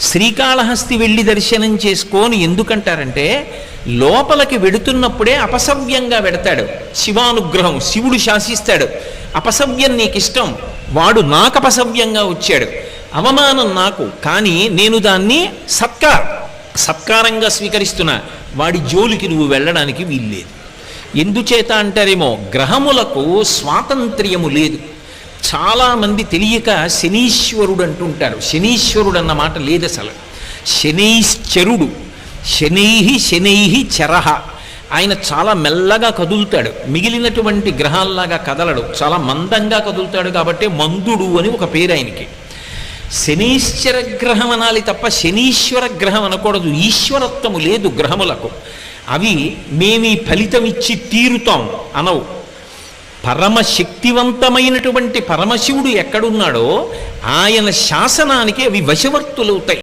శ్రీకాళహస్తి వెళ్ళి దర్శనం చేసుకోని ఎందుకంటారంటే లోపలికి వెడుతున్నప్పుడే అపసవ్యంగా వెడతాడు. శివానుగ్రహం, శివుడు శాసిస్తాడు. అపసవ్యం నీకు ఇష్టం, వాడు నాకు అపసవ్యంగా వచ్చాడు, అవమానం నాకు, కానీ నేను దాన్ని సత్కారంగా స్వీకరిస్తున్నా, వాడి జోలికి నువ్వు వెళ్ళడానికి వీల్లేదు. ఎందుచేత అంటారేమో, గ్రహములకు స్వాతంత్ర్యము లేదు. చాలామంది తెలియక శనీశ్వరుడు అంటుంటారు. శనీశ్వరుడు అన్న మాట లేదు అసలు. శనైశ్చరుడు, శనైహి చరహ. ఆయన చాలా మెల్లగా కదులుతాడు, మిగిలినటువంటి గ్రహాల్లాగా కదలడు, చాలా మందంగా కదులుతాడు. కాబట్టి మందుడు అని ఒక పేరు ఆయనకి. శనీశ్వర గ్రహం అనాలి తప్ప శనీశ్వర గ్రహం అనకూడదు. ఈశ్వరత్వము లేదు గ్రహములకు. అవి మేమీ ఫలితం ఇచ్చి తీరుతాం అనవు. పరమశక్తివంతమైనటువంటి పరమశివుడు ఎక్కడున్నాడో ఆయన శాసనానికి అవి వశవర్తులవుతాయి.